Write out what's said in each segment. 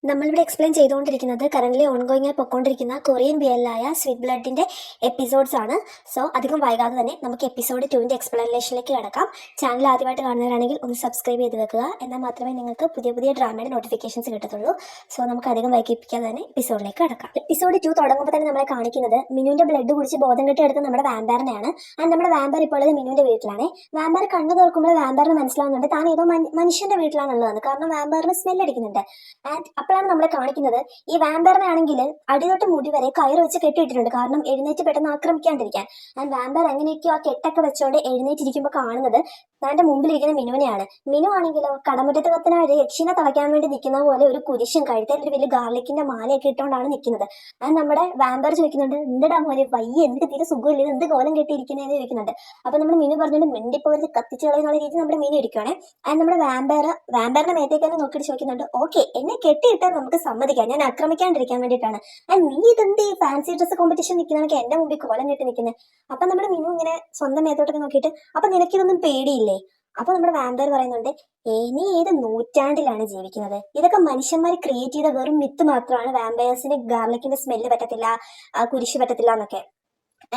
നമ്മളിവിടെ എക്സ്പ്ലെയിൻ ചെയ്തുകൊണ്ടിരിക്കുന്നത് current ongoing ആയി പൊയ്ക്കൊണ്ടിരിക്കുന്ന കൊറിയൻ ബിയലായ സ്വീറ്റ് ബ്ലഡിന്റെ എപ്പിസോഡ്സ് ആണ്. സോ അധികം വൈകാതെ തന്നെ നമുക്ക് എപ്പിസോഡ് 2ന്റെ എക്സ്പ്ലനേഷനിലേക്ക് കടക്കാം. ചാനൽ ആദ്യമായിട്ട് കാണുന്നവരാണെങ്കിൽ ഒന്ന് സബ്സ്ക്രൈബ് ചെയ്ത് വെക്കുക, എന്നാൽ മാത്രമേ നിങ്ങൾക്ക് പുതിയ പുതിയ ഡ്രാമയുടെ നോട്ടിഫിക്കേഷൻസ് കിട്ടത്തുള്ളൂ. സോ നമുക്ക് അധികം വൈകിപ്പിക്കാതെ തന്നെ എപ്പിസോഡിലേക്ക് കടക്കാം. എപ്പിസോഡ് 2 തുടങ്ങുമ്പോൾ തന്നെ നമ്മളെ കാണിക്കുന്നത് മിനുവിന്റെ ബ്ലഡ് കുടിച്ച് ബോധം കെട്ടി എടുത്ത് നമ്മുടെ വാമ്പാറിനെയാണ്. ആൻഡ് നമ്മുടെ വാമ്പാർ ഇപ്പോൾ ഉള്ളത് മിനുവിന്റെ വീട്ടിലാണ്. വാമ്പാർ കണ്ണു തുറക്കുമ്പോൾ വാമ്പാറിന് മനസ്സിലാവുന്നുണ്ട് താൻ ഏതോ മനുഷ്യന്റെ വീട്ടിലാണുള്ളതെന്ന്. കാരണം വാമ്പാറിന് സ്മെൽ അടിക്കുന്നുണ്ട്. ആൻഡ് അപ്പോഴാണ് നമ്മളെ കാണിക്കുന്നത് ഈ വാമ്പയറിനെ ആണെങ്കിൽ അടിതൊട്ട് മുടി വരെ കയറ് വെച്ച് കെട്ടിയിട്ടിട്ടുണ്ട്, കാരണം എഴുന്നേറ്റ് പെട്ടെന്ന് ആക്രമിക്കാണ്ടിരിക്കാൻ. ആൻഡ് വാമ്പയർ എങ്ങനെയൊക്കെയോ ആ കെട്ടൊക്കെ വെച്ചോണ്ട് എഴുന്നേറ്റിരിക്കുമ്പോൾ കാണുന്നത് തന്റെ മുമ്പിലിരിക്കുന്ന മിനുവിനെയാണ്. മിനു ആണെങ്കിലോ കടമുറ്റത്ത് കത്തുന്ന യക്ഷിനെ തളയ്ക്കാൻ വേണ്ടി നിൽക്കുന്ന പോലെ ഒരു കുരിശും കഴുത്തിൽ ഒരു വലിയ ഗാർലിക്കിന്റെ മാലയൊക്കെ ഇട്ടുകൊണ്ടാണ് നിൽക്കുന്നത്. ആൻഡ് നമ്മുടെ വാമ്പയർ ചോദിക്കുന്നുണ്ട്, എന്തിടാ മോനെ വയ്യ, എനിക്ക് തീരെ സുഖമില്ല, എന്ത് കോലം കെട്ടിയിരിക്കുന്നതെന്ന് ചോദിക്കുന്നുണ്ട്. അപ്പൊ നമ്മുടെ മിനു പറഞ്ഞുകൊണ്ട് മിണ്ടിപ്പോഴത്തെ കത്തിച്ച് കളയുന്ന രീതി നമ്മുടെ മിനു ഇരിക്കുവാണേ. ആൻഡ് നമ്മുടെ വാമ്പയറിന്റെ മേത്തേക്കാണ് നോക്കിയിട്ട് ചോദിക്കുന്നുണ്ട്, ഓക്കെ എന്നെ കെട്ടിയിട്ടാൽ നമുക്ക് സമ്മതിക്കാം, ഞാൻ ആക്രമിക്കാണ്ടിരിക്കാൻ വേണ്ടിയിട്ടാണ്. ആൻഡ് നീ ഇതെന്ത് ഈ ഫാൻസി ഡ്രസ് കോമ്പറ്റീഷൻ നിൽക്കുന്നതൊക്കെ എന്റെ മുമ്പിൽ കോലം കെട്ടി നിൽക്കുന്നത്. അപ്പൊ നമ്മുടെ മിനു ഇങ്ങനെ സ്വന്തം മേത്തോട്ടൊക്കെ നോക്കിയിട്ട്, അപ്പൊ നിനക്കിതൊന്നും പേടിയില്ലേ? അപ്പൊ നമ്മുടെ വാമ്പയർ പറയുന്നുണ്ട്, നീ ഏത് നൂറ്റാണ്ടിലാണ് ജീവിക്കുന്നത്? ഇതൊക്കെ മനുഷ്യന്മാർ ക്രിയേറ്റ് ചെയ്ത വെറും മിത്ത് മാത്രമാണ്. വാമ്പയേഴ്സിന് ഗാർലിക്കിന്റെ സ്മെല്ല് പറ്റത്തില്ല, കുരിശ് പറ്റത്തില്ല എന്നൊക്കെ.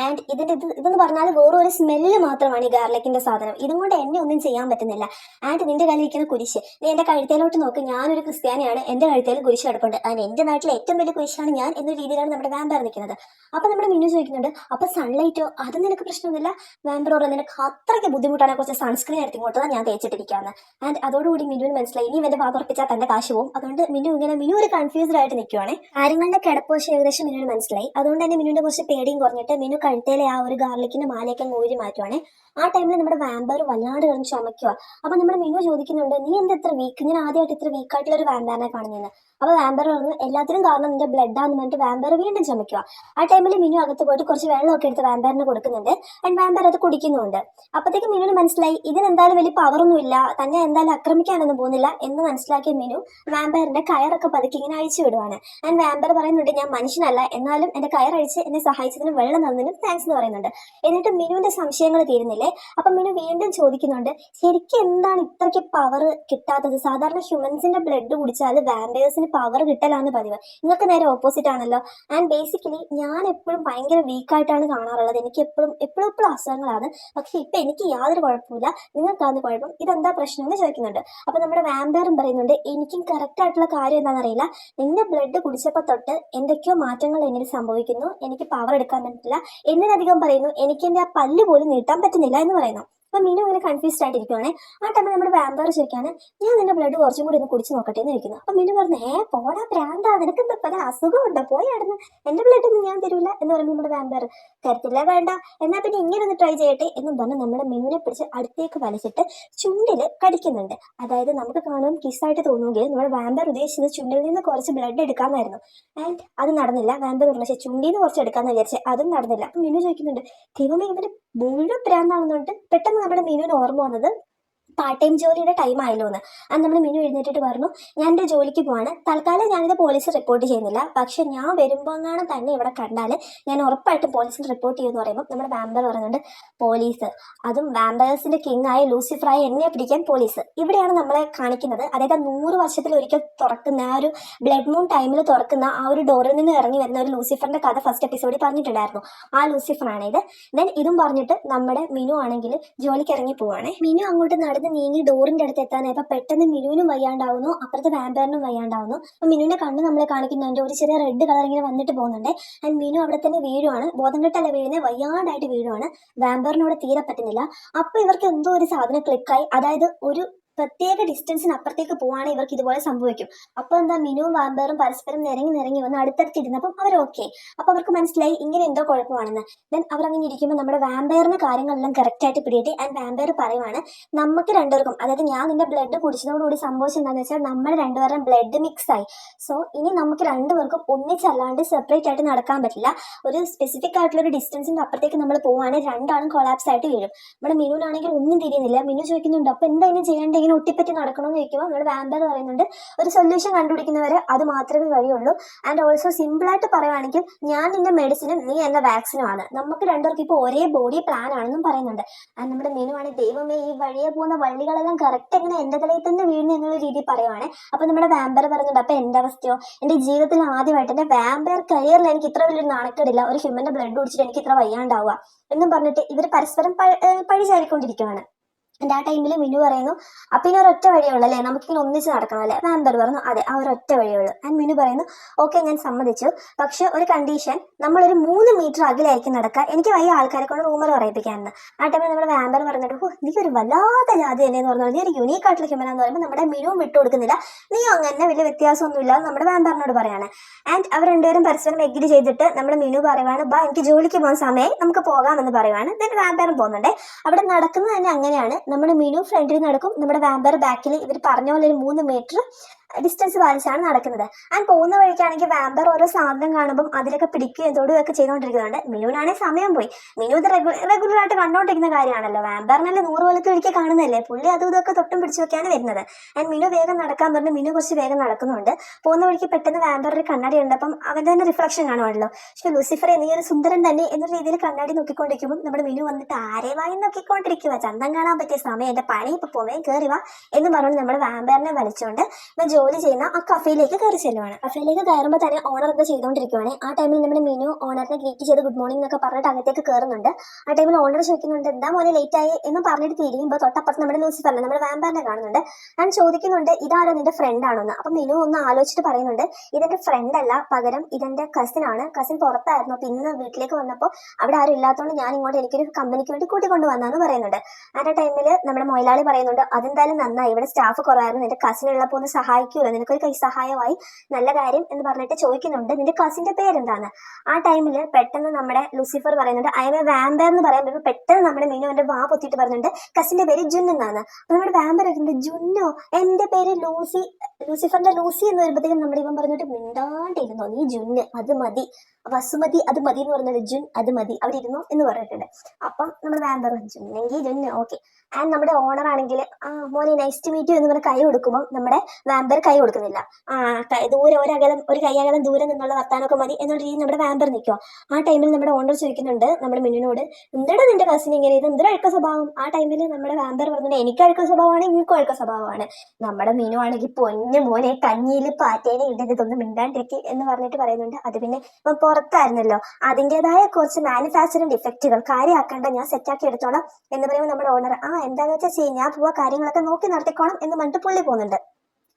ആൻഡ് ഇതെന്ന് പറഞ്ഞാൽ വേറെ ഒരു സ്മെല്ല് മാത്രമാണ് ഈ ഗാർലിക്കിന്റെ സാധനം. ഇതും കൊണ്ട് എന്നെ ഒന്നും ചെയ്യാൻ പറ്റുന്നില്ല. ആൻഡ് നിന്റെ കയ്യിലിരിക്കുന്ന കുരിശ്, നീ എന്റെ കഴുത്തേലോട്ട് നോക്ക്, ഞാനൊരു ക്രിസ്ത്യാനിയാണ്, എന്റെ കഴുത്തേൽ കുരിശ് കിടപ്പുണ്ട്. ആൻഡ് എന്റെ നാട്ടിലെ ഏറ്റവും വലിയ കുരിശാണ് ഞാൻ എന്ന രീതിയിലാണ് നമ്മുടെ വാമ്പയർ നിൽക്കുന്നത്. അപ്പൊ നമ്മുടെ മിന്നു ചോദിക്കുന്നുണ്ട്, അപ്പൊ സൺലൈറ്റോ? അത് നിനക്ക് പ്രശ്നമൊന്നുമില്ല? വാമ്പയർ പറഞ്ഞു, നിനക്ക് അത്രയ്ക്ക് ബുദ്ധിമുട്ടാണ്, കുറച്ച് സൺസ്ക്രീൻ എടുത്ത് ഇങ്ങോട്ട് ഞാൻ തേച്ചിട്ടിരിക്കാന്ന്. ആൻഡ് അതോടുകൂടി മിനുവിന് മനസ്സിലായി ഇനി ഇവന്റെ ഭാഗത്തുറപ്പിച്ചാൽ തന്റെ കാശ് പോകും. അതുകൊണ്ട് മിനു ഒരു കൺഫ്യൂസ്ഡ് ആയിട്ട് നിൽക്കുവാണ്. കാര്യങ്ങളുടെ കിടപ്പോശം ഏകദേശം മിനുവിന് മനസ്സിലായി. അതുകൊണ്ട് തന്നെ മിനുവിന്റെ കുറച്ച് പേടിയും കുറഞ്ഞിട്ട് മിനു കഴുത്തേലെ ആ ഒരു ഗാർലിക്കിന്റെ മാലയൊക്കെ ഊരി മാറ്റുവാണേ. ആ ടൈമിൽ നമ്മുടെ വാമ്പയർ വല്ലാണ്ട് കിടന്ന് ചുമക്കുക. അപ്പൊ നമ്മുടെ മിനു ചോദിക്കുന്നുണ്ട്, നീ എന്താ ഇത്ര വീക്ക്? ഞാൻ ആദ്യമായിട്ട് ഇത്ര വീക്കായിട്ടുള്ള ഒരു വാമ്പയറിനെ കാണുന്നത്. അപ്പൊ വാമ്പയർ പറഞ്ഞു, എല്ലാത്തിനും കാരണം നിന്റെ ബ്ലഡാന്ന് പറഞ്ഞിട്ട് വാമ്പയർ വീണ്ടും ചുമക്കുക. ആ ടൈമിൽ മിനു അകത്ത് പോയിട്ട് കുറച്ച് വെള്ളമൊക്കെ എടുത്ത് വാമ്പയറിന് കൊടുക്കുന്നുണ്ട്. ആൻഡ് വാമ്പയർ അത് കുടിക്കുന്നുണ്ട്. അപ്പോഴത്തേക്ക് മിനുവിന് മനസ്സിലായി ഇതിനെന്തായാലും വലിയ പവറൊന്നും ഇല്ല, തന്നെ എന്തായാലും ആക്രമിക്കാനൊന്നും പോകുന്നില്ല എന്ന് മനസ്സിലാക്കിയ മിനു വാമ്പയറിന്റെ കയറൊക്കെ പതുക്കി ഇങ്ങനെ അഴിച്ചു വിടുവാണ്. ആൻഡ് വാമ്പയർ പറയുന്നുണ്ട്, ഞാൻ മനുഷ്യനല്ല, എന്നാലും എന്റെ കയറഴിച്ച് എന്നെ സഹായിച്ചതിനും വെള്ളം തന്നതിനും താങ്ക്സ് എന്ന് പറയുന്നുണ്ട്. എന്നിട്ട് മിനുവിന്റെ സംശയങ്ങൾ തീരുന്നില്ലേ. അപ്പൊ മിനു വീണ്ടും ചോദിക്കുന്നുണ്ട്, ശരിക്കും എന്താണ് ഇത്രയ്ക്ക് പവർ കിട്ടാത്തത്? സാധാരണ ഹ്യൂമൻസിന്റെ ബ്ലഡ് കുടിച്ചാൽ വാമ്പയേഴ്സിന് പവർ കിട്ടലാന്ന് പതിവ്, നിങ്ങൾക്ക് നേരെ ഓപ്പോസിറ്റ് ആണല്ലോ. ആൻഡ് ബേസിക്കലി ഞാൻ എപ്പോഴും ഭയങ്കര വീക്കായിട്ടാണ് കാണാറുള്ളത്, എനിക്ക് എപ്പോഴും അസുഖങ്ങളാണ്, പക്ഷെ ഇപ്പൊ എനിക്ക് യാതൊരു കുഴപ്പമില്ല, നിങ്ങൾക്കാണ് കുഴപ്പം, ഇതെന്താ പ്രശ്നം എന്ന് ചോദിക്കുന്നുണ്ട്. അപ്പൊ നമ്മുടെ വാമ്പയറും പറയുന്നുണ്ട്, എനിക്കും കറക്റ്റ് ആയിട്ടുള്ള കാര്യം എന്താണെന്നറിയില്ല, എന്റെ ബ്ലഡ് കുടിച്ചപ്പോൾ തൊട്ട് എന്തൊക്കെയോ മാറ്റങ്ങൾ എന്നിൽ സംഭവിക്കുന്നു, എനിക്ക് പവർ എടുക്കാൻ പറ്റില്ല, എന്തിനധികം പറയുന്നു എനിക്ക് എന്റെ ആ പല്ല് പോലും നീട്ടാൻ പറ്റുന്നില്ല എന്ന് പറയുന്നു. അപ്പൊ മിനു ഇങ്ങനെ കൺഫ്യൂസ്ഡ് ആയിട്ടിരിക്കുവാണ്. ആ ടൈമിൽ നമ്മുടെ വാമ്പയർ ചോദിക്കാണ്, ഞാൻ നിന്റെ ബ്ലഡ് കുറച്ചും കൂടി ഒന്ന് കുടിച്ച് നോക്കട്ടെ എന്ന് ചോദിക്കുന്നു. അപ്പൊ മിനു പറഞ്ഞു, പോടാ പ്രാന്താ, നിനക്ക് എന്താ പല അസുഖമുണ്ടോ, പോയി ആടുന്ന്, എന്റെ ബ്ലഡ് ഒന്നും ഞാൻ തരൂല എന്ന് പറയുമ്പോൾ നമ്മുടെ വാമ്പയർ, തരത്തില്ല വേണ്ട, എന്നാൽ പിന്നെ ഇങ്ങനെ ഒന്ന് ട്രൈ ചെയ്യട്ടെ എന്നും പറഞ്ഞ് നമ്മുടെ മിനുവിനെ പിടിച്ച് അടുത്തേക്ക് വലിച്ചിട്ട് ചുണ്ടില് കടിക്കുന്നുണ്ട്. അതായത് നമുക്ക് കാണുമ്പോൾ കിസ്സായിട്ട് തോന്നുമെങ്കിൽ നമ്മുടെ വാമ്പയർ ഉദ്ദേശിച്ചത് ചുണ്ടിൽ നിന്ന് കുറച്ച് ബ്ലഡ് എടുക്കാമെന്നായിരുന്നു. ആൻഡ് അത് നടന്നില്ല. വാമ്പയർ പറഞ്ഞു, പക്ഷേ ചുണ്ടിൽ നിന്ന് കുറച്ച് എടുക്കാമെന്ന് വിചാരിച്ചത്, അതും നടന്നില്ല. അപ്പൊ മിനു ചോദിക്കുന്നുണ്ട്, ദൈവമേ ഇവര് മുഴുവൻ പ്രാന്താണെന്നുണ്ട്. പെട്ടെന്ന് നമ്മുടെ മിനുവിന് ഓർമ്മ വന്നത് പാർട്ട് ടൈം ജോലിയുടെ ടൈം ആയല്ലോ എന്ന്. അത് നമ്മൾ മിനു എഴുന്നേറ്റിട്ട് പറഞ്ഞു, ഞാൻ എൻ്റെ ജോലിക്ക് പോവാണ്, തൽക്കാലം ഞാനിത് പോലീസ് റിപ്പോർട്ട് ചെയ്യുന്നില്ല, പക്ഷെ ഞാൻ വരുമ്പോഴാണ് തന്നെ ഇവിടെ കണ്ടാൽ ഞാൻ ഉറപ്പായിട്ടും പോലീസിന് റിപ്പോർട്ട് ചെയ്യുമെന്ന് പറയുമ്പോൾ നമ്മുടെ വാമ്പയർ പറയുന്നുണ്ട്, പോലീസ്, അതും വാമ്പയേഴ്സിന്റെ കിങ് ആയ ലൂസിഫറായി എന്നെ പിടിക്കാൻ പോലീസ്. ഇവിടെയാണ് നമ്മളെ കാണിക്കുന്നത്. അതായത് 100 വർഷത്തിൽ ഒരിക്കൽ തുറക്കുന്ന ആ ഒരു ബ്ലഡ് മൂൺ ടൈമിൽ തുറക്കുന്ന ആ ഒരു ഡോറിൽ നിന്ന് ഇറങ്ങി വരുന്ന ഒരു ലൂസിഫറിന്റെ കഥ ഫസ്റ്റ് എപ്പിസോഡിൽ പറഞ്ഞിട്ടുണ്ടായിരുന്നു. ആ ലൂസിഫറാണ് ഇത്. ദെൻ ഇതും പറഞ്ഞിട്ട് നമ്മുടെ മിനു ആണെങ്കിൽ ജോലിക്ക് ഇറങ്ങി പോവാണ്. മിനു അങ്ങോട്ട് നടന്ന് നീങ്ങി ഡോറിന്റെ അടുത്ത് എത്താനായപ്പോ പെട്ടെന്ന് മിനുവിനും വയ്യാണ്ടാവുന്നു, അപ്പുറത്തെ വാമ്പയറിനും വയ്യാണ്ടാവുന്നു. അപ്പൊ മിനുവിന്റെ കണ്ണ് നമ്മളെ കാണിക്കുന്നുണ്ട്, ഒരു ചെറിയ റെഡ് കളർ ഇങ്ങനെ വന്നിട്ട് പോകുന്നുണ്ട്. ആൻഡ് മിനു അവിടെ തന്നെ വീഴുവാണ്, ബോധം കെട്ടല്ല വീഴുന്നത്, വയ്യാണ്ടായിട്ട് വീഴുവാണ്. വാമ്പയറിനോട് തീരെ പറ്റുന്നില്ല. അപ്പൊ ഇവർക്ക് എന്തോ ഒരു സാധനം ക്ലിക്കായി, അതായത് ഒരു പ്രത്യേക ഡിസ്റ്റൻസിന് അപ്പുറത്തേക്ക് പോവാണെങ്കിൽ ഇവർക്ക് ഇതുപോലെ സംഭവിക്കും. അപ്പൊ എന്താ, മിനുവും വാമ്പയറും പരസ്പരം നിരങ്ങി വന്ന് അടുത്തടുത്തിരുന്നപ്പം അവർ ഓക്കെ. അപ്പൊ അവർക്ക് മനസ്സിലായി ഇങ്ങനെ എന്തോ കുഴപ്പമാണെന്ന്. ദെൻ അവർ അങ്ങനെ ഇരിക്കുമ്പോൾ നമ്മുടെ വാമ്പയറിന് കാര്യങ്ങളെല്ലാം കറക്റ്റ് ആയിട്ട് പിടിയിട്ട് ആൻഡ് വാമ്പയർ പറയുവാണ്, നമുക്ക് രണ്ടുപേർക്കും, അതായത് ഞാൻ നിന്റെ ബ്ലഡ് കുടിച്ചതോടുകൂടി സംഭവിച്ചത് എന്താണെന്ന് വെച്ചാൽ നമ്മൾ രണ്ടുപേരും ബ്ലഡ് മിക്സ് ആയി. സോ ഇനി നമുക്ക് രണ്ടുപേർക്കും ഒന്നിച്ചല്ലാണ്ട് സെപ്പറേറ്റ് ആയിട്ട് നടക്കാൻ പറ്റില്ല. ഒരു സ്പെസിഫിക് ആയിട്ടുള്ള ഒരു ഡിസ്റ്റൻസിന്റെ അപ്പുറത്തേക്ക് നമ്മൾ പോവുകയാണെങ്കിൽ രണ്ടാളും കൊളാപ്സ് ആയിട്ട് വീഴും. നമ്മുടെ മിനുവിനാണെങ്കിൽ ഒന്നും തിരിയുന്നില്ല. മിനു ചോദിക്കുന്നുണ്ട്, അപ്പൊ എന്താ ഇനി ചെയ്യേണ്ടത് ഇങ്ങനെ ഒട്ടിപ്പറ്റി നടക്കണമെന്ന് ചോദിക്കുമ്പോൾ നമ്മുടെ വാമ്പയർ പറയുന്നുണ്ട് ഒരു സൊല്യൂഷൻ കണ്ടുപിടിക്കുന്നവരെ അത് മാത്രമേ വഴിയുള്ളൂ. ആൻഡ് ഓൾസോ സിമ്പിളായിട്ട് പറയുവാണെങ്കിൽ ഞാൻ നിന്റെ മെഡിസിനും നീ എന്റെ വാക്സിനുമാണ്, നമുക്ക് രണ്ടുപേർക്ക് ഇപ്പോൾ ഒരേ ബോഡി പ്ലാൻ ആണെന്നും പറയുന്നുണ്ട്. ആൻഡ് നമ്മുടെ മെനുവാണ് ദൈവമേ ഈ വഴിയെ പോകുന്ന വള്ളികളെല്ലാം കറക്റ്റ് എങ്ങനെ എൻ്റെ തലയിൽ തന്നെ വീഴുന്നു എന്നുള്ള രീതിയിൽ പറയുവാണ്. അപ്പോൾ നമ്മുടെ വാമ്പയർ പറയുന്നുണ്ട് അപ്പോൾ എൻ്റെ അവസ്ഥയോ, എൻ്റെ ജീവിതത്തിൽ ആദ്യമായിട്ട് എൻ്റെ വാമ്പയർ കരിയറിൽ എനിക്ക് ഇത്ര വലിയൊരു നാണക്കേടില്ല, ഒരു ഹ്യൂമൻ്റെ ബ്ലഡ് കുടിച്ചിട്ട് എനിക്ക് ഇത്ര വയ്യാണ്ടാവുക എന്നും പറഞ്ഞിട്ട് ഇവർ പരസ്പരം പഴിചാരിക്കൊണ്ടിരിക്കുകയാണ്. എൻ്റെ ആ ടൈമിൽ മിനു പറയുന്നു അപ്പം ഇനി ഒരൊറ്റ വഴിയുള്ളൂ അല്ലേ, നമുക്കിങ്ങനെ ഒന്നിച്ച് നടക്കണം അല്ലേ. വാമ്പർ പറഞ്ഞു അതെ ആ ഒരൊറ്റ വഴിയുള്ളൂ. ആൻഡ് മിനു പറയുന്നു ഓക്കെ ഞാൻ സമ്മതിച്ചു, പക്ഷെ ഒരു കണ്ടീഷൻ, നമ്മളൊരു 3 മീറ്റർ അകലായിരിക്കും നടക്കുക, എനിക്ക് വയ്യ ആൾക്കാരെ കൊണ്ട് റൂമർ പറയിപ്പിക്കാമെന്ന്. ആ ടൈമിൽ നമ്മുടെ വാമ്പർ പറഞ്ഞിട്ട് ഓ നീ ഒരു വല്ലാത്ത ജാതി തന്നെയെന്ന് പറഞ്ഞാൽ നീ ഒരു യുണീക്ക് ആയിട്ടുള്ള ഹ്യൂമൻ എന്ന് പറയുമ്പോൾ നമ്മുടെ മിനുവും വിട്ടു കൊടുക്കുന്നില്ല, നീ അങ്ങനെ വലിയ വ്യത്യാസമൊന്നുമില്ല എന്ന് നമ്മുടെ വാമ്പറിനോട് പറയാണ്. ആൻഡ് അവർ രണ്ടുപേരും പരസ്പരം എഗ്രി ചെയ്തിട്ട് നമ്മുടെ മിനു പറയുവാണ് ബാ എനിക്ക് ജോലിക്ക് പോകുന്ന സമയം നമുക്ക് പോകാമെന്ന് പറയുവാണ്. ദെൻ വാമ്പറും പോകുന്നുണ്ട്. അവിടെ നടക്കുന്നത് തന്നെ അങ്ങനെയാണ്, നമ്മുടെ മിനു ഫ്രണ്ടിൽ നടക്കും, നമ്മുടെ വാമ്പർ ബാക്കിൽ, ഇവർ പറഞ്ഞ പോലെ ഒരു 3 മീറ്റർ ഡിസ്റ്റൻസ് പാലിച്ചാണ് നടക്കുന്നത്. ആൻഡ് പോകുന്ന വഴിക്കാണെങ്കിൽ വാമ്പർ ഓരോ സാധനം കാണുമ്പോൾ അതിലൊക്കെ പിടിക്കുകയും തൊടുകയൊക്കെ ചെയ്തുകൊണ്ടിരിക്കുന്നുണ്ട്. മിനുവിനാണെങ്കിൽ സമയം പോയി, മിനു ഇത് റെഗുലറായിട്ട് കണ്ടുകൊണ്ടിരിക്കുന്ന കാര്യമാണല്ലോ, വാമ്പറിനല്ലേ 100 കൊല്ലത്ത് ഒരിക്കൽ കാണുന്നതല്ലേ, പുള്ളി അതും ഇതൊക്കെ തൊട്ടും പിടിച്ചൊക്കെയാണ് വരുന്നത്. ആൻഡ് മിനു വേഗം നടക്കാൻ പറഞ്ഞു, മിനു കുറച്ച് വേഗം നടക്കുന്നുണ്ട്. പോകുന്ന വഴിക്ക് പെട്ടെന്ന് വാമ്പർ ഒരു കണ്ണാടി ഉണ്ട്, അപ്പം അവൻ്റെ തന്നെ റിഫ്ലക്ഷൻ കാണുമല്ലോ. പക്ഷെ ലൂസിഫറെ നീ ഒരു സുന്ദരൻ തന്നെ എന്ന രീതിയിൽ കണ്ണാടി നോക്കിക്കൊണ്ടിരിക്കുമ്പോൾ നമ്മുടെ മിനു വന്നിട്ട് ആരെ വായി നോക്കിക്കൊണ്ടിരിക്കുക, ചന്തം കാണാൻ പറ്റിയ സമയം, എൻ്റെ പണി ഇപ്പം പോവേ കയറി വാ എന്ന് പറഞ്ഞുകൊണ്ട് നമ്മുടെ വാമ്പറിനെ വലിച്ചുകൊണ്ട് ജോലി ചെയ്യുന്ന ആ കഫേയിലേക്ക് കയറി ചെല്ലുവാണ്. കഫേയിലേക്ക് കയറുമ്പോൾ തന്നെ ഓണർ എന്താ ചെയ്തുകൊണ്ടിരിക്കുവാണ്. ആ ടൈമിൽ നമ്മുടെ മിനു ഓണറിനെ ഗ്രീറ്റ് ചെയ്ത് ഗുഡ് മോർണിംഗ് എന്നൊക്കെ പറഞ്ഞിട്ട് അകത്തേക്ക് കയറുന്നുണ്ട്. ആ ടൈമിൽ ഓണർ ചോദിക്കുന്നുണ്ട് എന്താ മോനെ ലേറ്റ് ആയി എന്ന് പറഞ്ഞിട്ട് തിരിയുമ്പോൾ തൊട്ടപ്പുറത്ത് നമ്മുടെ ലൂസിഫറിനെ, നമ്മുടെ വാമ്പറിനെ കാണുന്നുണ്ട്. ഞാൻ ചോദിക്കുന്നുണ്ട് ഇതാരോ നിന്റെ ഫ്രണ്ട് ആണോന്ന്. അപ്പം മിനു ഒന്ന് ആലോചിച്ചിട്ട് പറയുന്നുണ്ട് ഇതെന്റെ ഫ്രണ്ട് അല്ല, പകരം ഇതെന്റെ കസിൻ ആണ്, കസിൻ പുറത്തായിരുന്നു, അപ്പം ഇന്ന് വീട്ടിലേക്ക് വന്നപ്പോൾ അവിടെ ആരും ഇല്ലാത്തതുകൊണ്ട് ഞാൻ ഇങ്ങോട്ട് എനിക്കൊരു കമ്പനിക്ക് വേണ്ടി കൂട്ടിക്കൊണ്ട് വന്നാന്ന് പറയുന്നുണ്ട്. ആ ടൈമിൽ നമ്മുടെ മൊയിലാളി പറയുന്നുണ്ട് അതെന്തായാലും നന്നായി, ഇവിടെ സ്റ്റാഫ് കുറവായിരുന്നു, നിന്റെ കസിൻ ഉള്ളപ്പോൾ ഒന്ന് സഹായിക്കൂല, നിനക്കൊരു കൈ സഹായമായി, നല്ല കാര്യം എന്ന് പറഞ്ഞിട്ട് ചോദിക്കുന്നുണ്ട് നിന്റെ കസിന്റെ പേരെന്താന്ന്. ആ ടൈമിൽ പെട്ടെന്ന് നമ്മുടെ ലൂസിഫർ പറയുന്നുണ്ട് ഐ എം എ വാമ്പയർ എന്ന് പറയുമ്പോൾ പെട്ടെന്ന് നമ്മുടെ മിനു എന്റെ വാ പൊത്തിയിട്ട് പറയുന്നുണ്ട് കസിന്റെ പേര് ജുൻ എന്നാണ്. അപ്പൊ നമ്മുടെ വാമ്പയർ പറയുന്നുണ്ട് ജുന്നോ, എന്റെ പേര് ലൂസി, ലൂസിഫറിന്റെ ലൂസി എന്ന് വരുമ്പോഴത്തേക്കും നമ്മുടെ ഇവൻ പറഞ്ഞിട്ട് മിണ്ടാണ്ടിരുന്നോ, നീ ജുന്ന് അത് മതി, വസുമതി അത് മതി എന്ന് പറഞ്ഞത് ജുൻ അത് മതി അവിടെ ഇരുന്നോ എന്ന് പറഞ്ഞിട്ടുണ്ട്. അപ്പം നമ്മുടെ വാമ്പർ ജുന്നെങ്കിൽ ജുന്ന് ഓക്കെ. ആൻഡ് നമ്മുടെ ഓണർ ആണെങ്കിൽ ആ മോനെ നൈസ് ടു മീറ്റ് യു എന്ന് പറഞ്ഞ കൈ കൊടുക്കുമ്പോൾ നമ്മുടെ വാമ്പർ കൈ കൊടുക്കുന്നില്ല. ദൂരെ ഒരു കൈ അകലം ദൂരെ നിന്നുള്ള വർത്താനമൊക്കെ മതി എന്നുള്ള രീതിയിൽ നമ്മുടെ വാമ്പർ നിൽക്കുക. ആ ടൈമിൽ നമ്മുടെ ഓണർ ചോദിക്കുന്നുണ്ട് നമ്മുടെ മിനുവിനോട് എന്താണ് നിന്റെ കസിൻ ഇങ്ങനെ, ഇത് എന്തൊരു അഴുക്ക സ്വഭാവം. ആ ടൈമിൽ നമ്മുടെ വാമ്പർ പറഞ്ഞിട്ട് എനിക്ക് അഴുക്ക സ്വഭാവമാണ്, എനിക്കും അഴുക്ക സ്വഭാവമാണ്. നമ്മുടെ മിനു ആണെങ്കിൽ പൊന്നു മോനെ കഞ്ഞിയിൽ പാറ്റേനെ ഇതൊന്നും മിണ്ടാണ്ടിരിക്കുക എന്ന് പറഞ്ഞിട്ട് പറയുന്നുണ്ട് അത് പിന്നെ ഇപ്പം പുറത്തായിരുന്നല്ലോ, അതിൻ്റെതായ കുറച്ച് മാനുഫാക്ചറിങ് ഡിഫക്റ്റുകൾ കാര്യമാക്കേണ്ട, ഞാൻ സെറ്റാക്കി എടുത്തോളാം എന്ന് പറയുമ്പോൾ നമ്മുടെ ഓണർ എന്താണെന്ന് വെച്ചാൽ ചെയ്യും, ഞാൻ പോവാ കാര്യങ്ങളൊക്കെ നോക്കി നടത്തിക്കോണം എന്ന് പറഞ്ഞിട്ട് പുള്ളി പോകുന്നുണ്ട്.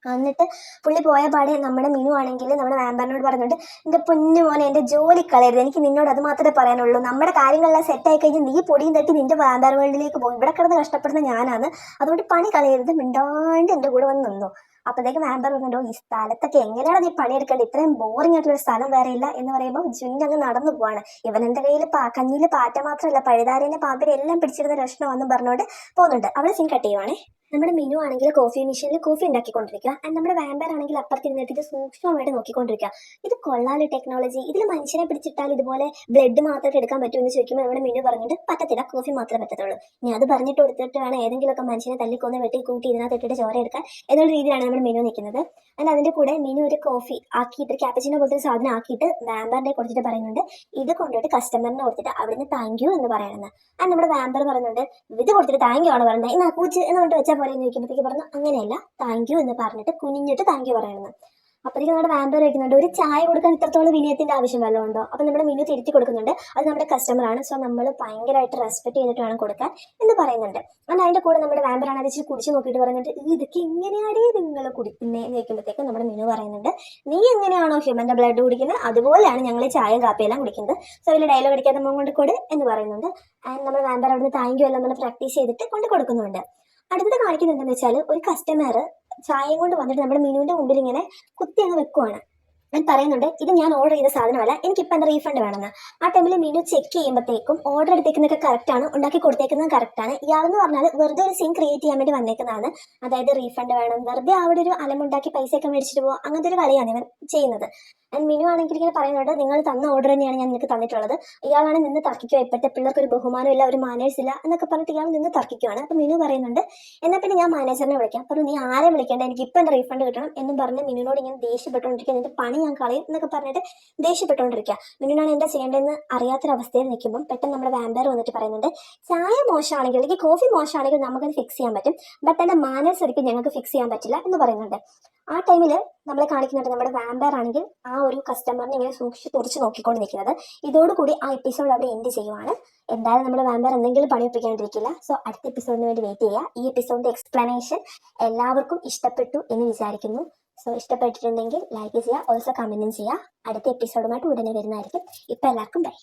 എന്നിട്ട് പുള്ളി പോയ പാടെ നമ്മുടെ മിനു ആണെങ്കിൽ നമ്മുടെ വാമ്പറിനോട് പറഞ്ഞിട്ട് എൻ്റെ പൊന്നു മോനെ എൻ്റെ ജോലി കളയരുത്, എനിക്ക് നിന്നോട് അത് മാത്രമേ പറയാനുള്ളൂ, നമ്മുടെ കാര്യങ്ങളെല്ലാം സെറ്റായി കഴിഞ്ഞ് നീ പൊടിയും തട്ടി നിന്റെ വാമ്പർ വേൾഡിലേക്ക് പോകും, ഇവിടെ കിടന്ന് കഷ്ടപ്പെടുന്ന ഞാനാണ്, അതുകൊണ്ട് പണി കളയരുത്, മിണ്ടാണ്ട് എൻ്റെ കൂടെ വന്ന് നിന്നു. അപ്പോഴത്തേക്ക് വാമ്പർ പറഞ്ഞിട്ടോ ഈ സ്ഥലത്തൊക്കെ എങ്ങനെയാണ് നീ പണിയെടുക്കേണ്ടത്, ഇത്രയും ബോറിംഗ് ആയിട്ടുള്ള സ്ഥലം വേറെ ഇല്ല എന്ന് പറയുമ്പോൾ ജുൻ അങ്ങ് നടന്നു പോവാണ്. ഇവൻ എൻ്റെ കയ്യിൽ കഞ്ഞിയിൽ പാറ്റ മാത്രമല്ല പഴുതാരേനെ പാമ്പിനെ എല്ലാം പിടിച്ചിരുന്ന ലക്ഷണമെന്നും പറഞ്ഞുകൊണ്ട് പോകുന്നുണ്ട്. അവിടെ സീൻ കട്ട് ചെയ്യുവാണേ. നമ്മുടെ മിനു ആണെങ്കിൽ കോഫി മെഷീനിൽ കോഫി ഉണ്ടാക്കിക്കൊണ്ടിരിക്കുക. ആൻഡ് നമ്മുടെ വാമ്പയർ ആണെങ്കിൽ അപ്പുറത്തിരുന്നിട്ട് ഇത് സൂക്ഷ്മമായിട്ട് നോക്കിക്കൊണ്ടിരിക്കുക. ഇത് കൊള്ളാല് ടെക്നോളജി, ഇതിൽ മനുഷ്യനെ പിടിച്ചിട്ടാൽ ഇതുപോലെ ബ്ലഡ് മാത്രമേ എടുക്കാൻ പറ്റുമെന്ന് ചോദിക്കുമ്പോൾ നമ്മുടെ മിനു പറഞ്ഞിട്ട് പറ്റത്തില്ല, കോഫി മാത്രമേ പറ്റത്തുള്ളൂ, ഇനി അത് പറഞ്ഞിട്ട് കൊടുത്തിട്ട് വേണം ഏതെങ്കിലുമൊക്കെ മനുഷ്യനെ തല്ലിക്കൊന്ന് വെട്ടി കൂട്ടി ഇതിനകത്ത് ഇട്ടിട്ട് ചോര എടുക്കാൻ എന്നുള്ള രീതിയിലാണ് നമ്മുടെ മിനു നിൽക്കുന്നത്. ആൻഡ് അതിൻ്റെ കൂടെ മിനു ഒരു കോഫി ആക്കിയിട്ട് ക്യാപ്പച്ചിനോ പോലത്തെ ഒരു സാധനം ആക്കിയിട്ട് വാമ്പറിൻ്റെ കൊടുത്തിട്ട് പറയുന്നുണ്ട് ഇത് കൊണ്ടുപോയിട്ട് കസ്റ്റമറിനെ കൊടുത്തിട്ട് അവിടുന്ന് താങ്ക് യു എന്ന് പറയണമെന്ന്. ആൻഡ് നമ്മുടെ വാമ്പർ പറയുന്നുണ്ട് ഇത് കൊടുത്തിട്ട് താങ്ക് യു ആണ് പറയുന്നത്, ഇന്ന് കൂച്ച് എന്ന് പറഞ്ഞിട്ട് വെച്ചാൽ പോലെ ചോദിക്കുമ്പോഴത്തേക്ക് പറഞ്ഞു അങ്ങനെയല്ല താങ്ക് യു എന്ന് പറഞ്ഞിട്ട് കുനിഞ്ഞിട്ട് താങ്ക് യു പറയണമെന്ന്. അപ്പോഴത്തേക്കും നമ്മുടെ വാമ്പർ വയ്ക്കുന്നുണ്ട് ഒരു ചായ കൊടുക്കാൻ ഇത്രത്തോളം വിനയത്തിന്റെ ആവശ്യം വല്ലതും ഉണ്ടോ. അപ്പം നമ്മുടെ മിനു തിരുത്തി കൊടുക്കുന്നുണ്ട് അത് നമ്മുടെ കസ്റ്റമറാണ്, സോ നമ്മൾ ഭയങ്കരമായിട്ട് റെസ്പെക്ട് ചെയ്തിട്ട് വേണം കൊടുക്കാൻ എന്ന് പറയുന്നുണ്ട്. എന്നാൽ അതിന്റെ കൂടെ നമ്മുടെ വാമ്പറാണ് അത് കുടിച്ച് നോക്കിയിട്ട് പറയുന്നുണ്ട് ഇതൊക്കെ എങ്ങനെയാണേ നിങ്ങൾ കുടിക്കുന്നതെന്ന് ചോദിക്കുമ്പോഴത്തേക്കും നമ്മുടെ മിനു പറയുന്നുണ്ട് നീ എങ്ങനെയാണോ ഹ്യൂമന്റെ ബ്ലഡ് കുടിക്കുന്നത് അതുപോലെയാണ് ഞങ്ങൾ ചായയും കാപ്പിയെല്ലാം കുടിക്കുന്നത്, സോ അതിൽ ഡയലോഗ് അടിക്കാതെ കൊണ്ട് കൊടു എന്ന് പറയുന്നുണ്ട്. ആൻഡ് നമ്മുടെ വാമ്പർ അവിടുന്ന് താങ്ക് യു എല്ലാം നമ്മൾ പ്രാക്ടീസ് ചെയ്തിട്ട് കൊണ്ട് കൊടുക്കുന്നുണ്ട്. അടുത്തത് കാണിക്കുന്നത് എന്താണെന്ന് വെച്ചാൽ ഒരു കസ്റ്റമർ ചായയും കൊണ്ട് വന്നിട്ട് നമ്മുടെ മിനുവിന്റെ മുമ്പിൽ ഇങ്ങനെ കുത്തി അങ്ങ് വെക്കുവാണ്. ഞാൻ പറയുന്നുണ്ട് ഇത് ഞാൻ ഓർഡർ ചെയ്ത സാധനമല്ല, എനിക്കിപ്പോൾ എന്താ റീഫണ്ട് വേണമെന്ന്. ആ ടൈമിൽ മീനു ചെക്ക് ചെയ്യുമ്പോഴത്തേക്കും ഓർഡർ എടുത്തേക്കുന്നതൊക്കെ കറക്റ്റ് ആണ്, ഉണ്ടാക്കി കൊടുത്തേക്കുന്നത് കറക്റ്റ് ആണ്. ഇയാളെന്ന് പറഞ്ഞാൽ വെറുതെ ഒരു സീൻ ക്രിയേറ്റ് ചെയ്യാൻ വേണ്ടി വന്നേക്കുന്നതാണ്. അതായത് റീഫണ്ട് വേണം, വെറുതെ അവിടെ ഒരു അലമുണ്ടാക്കി പൈസയൊക്കെ മേടിച്ചിട്ട് പോകുക, അങ്ങനത്തെ ഒരു കളിയാണ് ഇവൻ ചെയ്യുന്നത്. ആൻഡ് മിനു ആണെങ്കിൽ ഇങ്ങനെ പറയുന്നുണ്ട് നിങ്ങൾ തന്ന ഓർഡർ തന്നെയാണ് ഞാൻ നിനക്ക് തന്നിട്ടുള്ളത്. ഇയാളാണ് നിന്ന് തർക്കിക്കുക, ഇപ്പോഴത്തെ പിള്ളേർക്ക് ഒരു ബഹുമാനം ഇല്ല, ഒരു മാനേഴ്സ് ഇല്ല എന്നൊക്കെ പറഞ്ഞിട്ട് ഇയാൾ നിന്ന് തർക്കിക്കുകയാണ്. അപ്പോൾ മിനു പറയുന്നുണ്ട് എന്നാൽ പിന്നെ ഞാൻ മാനേജറിനെ വിളിക്കാം. അപ്പോൾ നീ ആരെ വിളിക്കേണ്ട, എനിക്ക് ഇപ്പം എൻ്റെ റീഫണ്ട് കിട്ടണം എന്നും പറഞ്ഞ് മിനുവിനോട് ഇങ്ങനെ ദേഷ്യപ്പെട്ടുകൊണ്ടിരിക്കുക. നിന്റെ പണി ഞാൻ കളയും എന്നൊക്കെ പറഞ്ഞിട്ട് ദേഷ്യപ്പെട്ടുകൊണ്ടിരിക്കുക. മിനുവിനാണ് എന്താ ചെയ്യേണ്ടതെന്ന് അറിയാത്തൊരവസ്ഥയിൽ നിൽക്കുമ്പോൾ പെട്ടെന്ന് നമ്മുടെ വാമ്പയർ വന്നിട്ട് പറയുന്നുണ്ട് ചായ മോശമാണെങ്കിൽ അല്ലെങ്കിൽ കോഫി മോശമാണെങ്കിൽ നമുക്കത് ഫിക്സ് ചെയ്യാൻ പറ്റും, ബട്ട് എൻ്റെ മാനേഴ്സ് ഒരിക്കലും ഞങ്ങൾക്ക് ഫിക്സ് ചെയ്യാൻ പറ്റില്ല എന്ന് പറയുന്നുണ്ട്. ആ ടൈമിൽ നമ്മളെ കാണിക്കുന്നുണ്ട് നമ്മുടെ വാമ്പയർ ആണെങ്കിൽ ആ ഒരു കസ്റ്റമറിനെ ഇങ്ങനെ സൂക്ഷിച്ച് തുറച്ച് നോക്കിക്കൊണ്ട് നിൽക്കുന്നത്. ഇതോടുകൂടി ആ എപ്പിസോഡ് അവിടെ എൻഡ് ചെയ്യുവാണ്. എന്തായാലും നമ്മുടെ വാമ്പയർ എന്തെങ്കിലും പണിയൊപ്പിക്കാണ്ടിരിക്കില്ല. സോ അടുത്ത എപ്പിസോഡിന് വേണ്ടി വെയിറ്റ് ചെയ്യുക. ഈ എപ്പിസോഡിന്റെ എക്സ്പ്ലനേഷൻ എല്ലാവർക്കും ഇഷ്ടപ്പെട്ടു എന്ന് വിചാരിക്കുന്നു. സോ ഇഷ്ടപ്പെട്ടിട്ടുണ്ടെങ്കിൽ ലൈക്ക് ചെയ്യുക, ഓൾസോ കമന്റും ചെയ്യുക. അടുത്ത എപ്പിസോഡുമായിട്ട് ഉടനെ വരുന്നതായിരിക്കും. ഇപ്പം എല്ലാവർക്കും ബൈ.